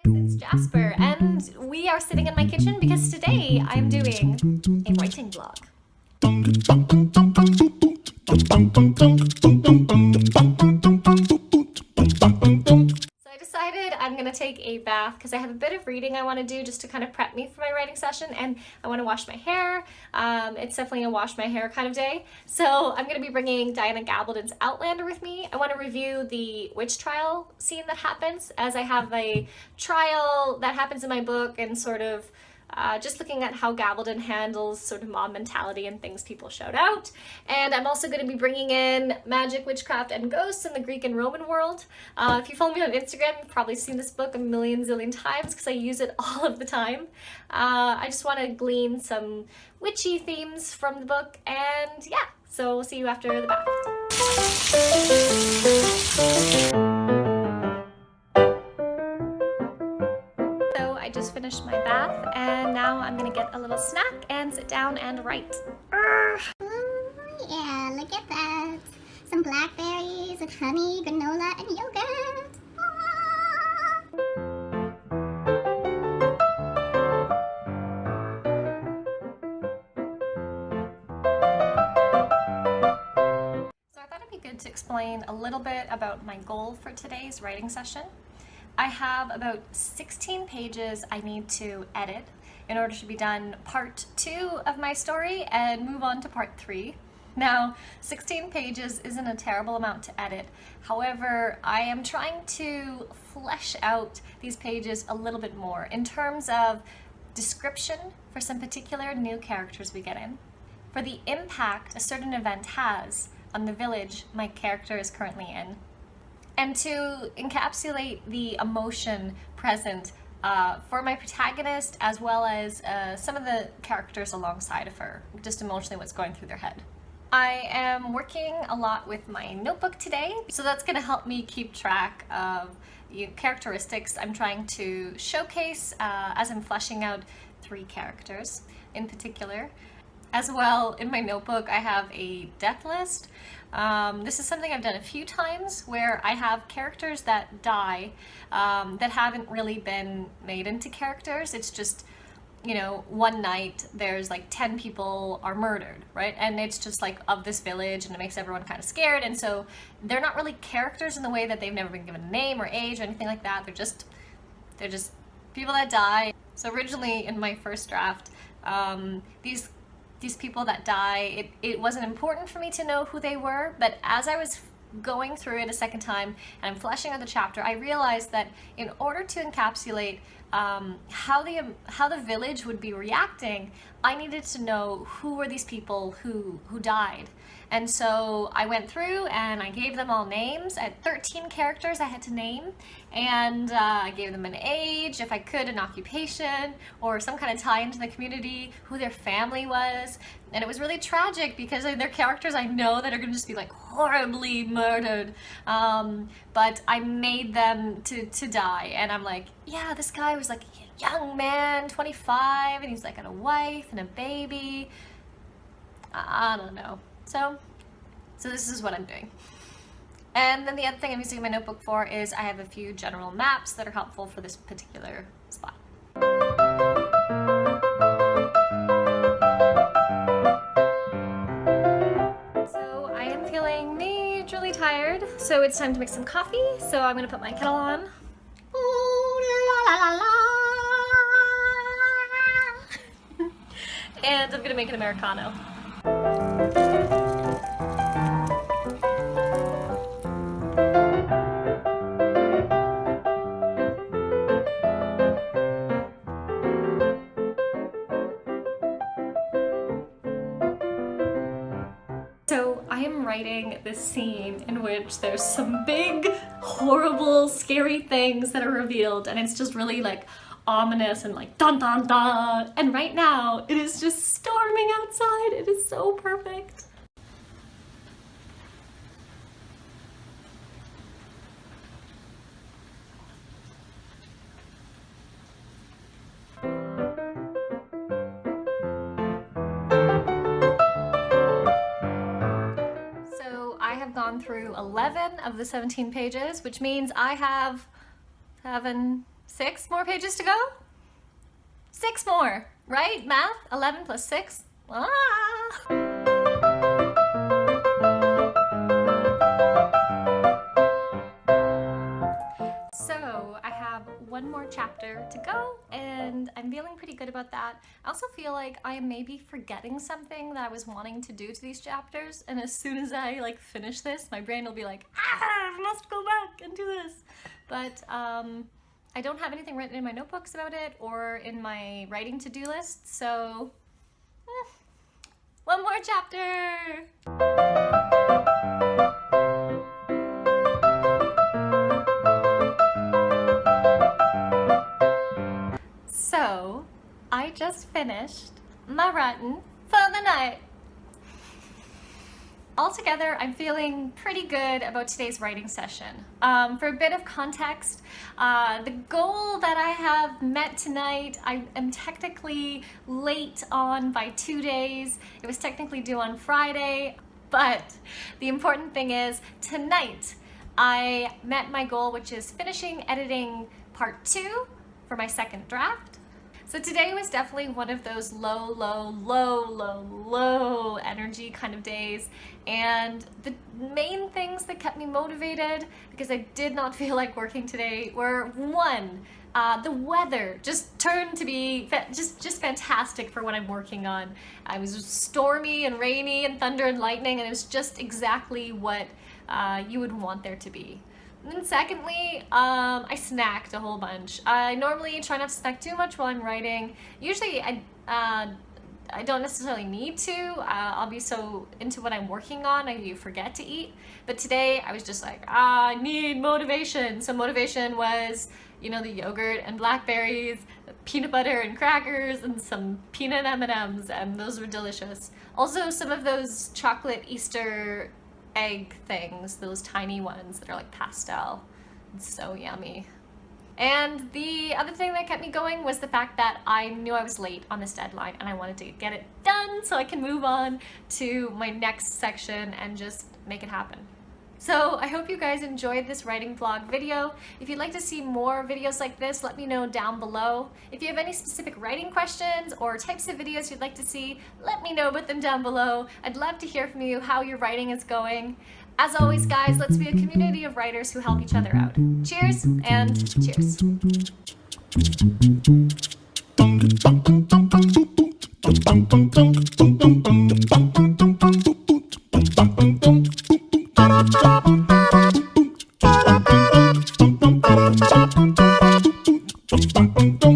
It's Jasper, and we are sitting in my kitchen because today I'm doing a writing blog. So I decided I'm gonna take a bath because I have a bit of reading I want to do just to kind of prep me for my writing session, and I want to wash my hair. It's definitely a wash my hair kind of day. So I'm gonna be bringing Diana Gabaldon's Outlander with me. I want to review the witch trial scene that happens, as I have a trial that happens in my book, and sort of just looking at how Gabaldon handles sort of mob mentality and things people shout out. And I'm also going to be bringing in magic, witchcraft, and ghosts in the Greek and Roman world. If you follow me on Instagram, you've probably seen this book a million zillion times because I use it all of the time. I just want to glean some witchy themes from the book, and yeah, so we'll see you after the bath. I just finished my bath, and now I'm gonna get a little snack and sit down and write. Oh yeah, look at that. Some blackberries with honey, granola, and yogurt. So I thought it'd be good to explain a little bit about my goal for today's writing session. I have about 16 pages I need to edit in order to be done part 2 of my story and move on to part 3. Now, 16 pages isn't a terrible amount to edit. However, I am trying to flesh out these pages a little bit more in terms of description for some particular new characters we get in, for the impact a certain event has on the village my character is currently in, and to encapsulate the emotion present for my protagonist, as well as some of the characters alongside of her, just emotionally what's going through their head. I am working a lot with my notebook today, so that's going to help me keep track of characteristics I'm trying to showcase as I'm fleshing out 3 characters in particular. As well, in my notebook, I have a death list. This is something I've done a few times, where I have characters that die that haven't really been made into characters. It's just, you know, one night there's like 10 people are murdered, right? And it's just like of this village, and it makes everyone kind of scared. And so they're not really characters in the way that they've never been given a name or age or anything like that. They're just people that die. So originally in my first draft, these people that die, it wasn't important for me to know who they were, but as I was going through it a second time and I'm fleshing out the chapter, I realized that in order to encapsulate how the village would be reacting, I needed to know who were these people who died. And so I went through and I gave them all names. I had 13 characters I had to name, and I gave them an age, if I could, an occupation, or some kind of tie into the community, who their family was. And it was really tragic because they're characters I know that are gonna just be like horribly murdered. But I made them to die, and I'm like, yeah, this guy was like a young man, 25, and he's like got a wife and a baby. I don't know. So this is what I'm doing. And then the other thing I'm using my notebook for is I have a few general maps that are helpful for this particular spot. So I am feeling majorly tired, so it's time to make some coffee. So I'm gonna put my kettle on. Ooh, la la la la. And I'm gonna make an Americano. So I am writing this scene in which there's some big, horrible, scary things that are revealed, and it's just really like ominous and like dun dun dun. And right now it is just storming outside. It is so perfect. So I have gone through 11 of the 17 pages, which means I have 6 more pages to go? 6 more, right? Math? 11 plus 6? So I have one more chapter to go and I'm feeling pretty good about that. I also feel like I am maybe forgetting something that I was wanting to do to these chapters, and as soon as I finish this, my brain will be like, I must go back and do this. But I don't have anything written in my notebooks about it or in my writing to-do list, so one more chapter! So, I just finished my writing for the night. Altogether, I'm feeling pretty good about today's writing session. For a bit of context, the goal that I have met tonight, I am technically late on by 2 days. It was technically due on Friday, but the important thing is tonight I met my goal, which is finishing editing part 2 for my second draft. So today was definitely one of those low energy kind of days, and the main things that kept me motivated, because I did not feel like working today, were one, the weather just turned to be just fantastic for what I'm working on. It was stormy and rainy and thunder and lightning, and it was just exactly what you would want there to be. And then secondly, I snacked a whole bunch. I normally try not to snack too much while I'm writing. Usually I don't necessarily need to. I'll be so into what I'm working on, I forget to eat. But today I was just like, I need motivation. So motivation was, you know, the yogurt and blackberries, peanut butter and crackers, and some peanut M&Ms, and those were delicious. Also some of those chocolate Easter egg things, those tiny ones that are like pastel. It's so yummy. And the other thing that kept me going was the fact that I knew I was late on this deadline and I wanted to get it done so I can move on to my next section and just make it happen. So I hope you guys enjoyed this writing vlog video. If you'd like to see more videos like this, let me know down below. If you have any specific writing questions or types of videos you'd like to see, let me know about them down below. I'd love to hear from you how your writing is going. As always, guys, let's be a community of writers who help each other out. Cheers and cheers. Bum bum bum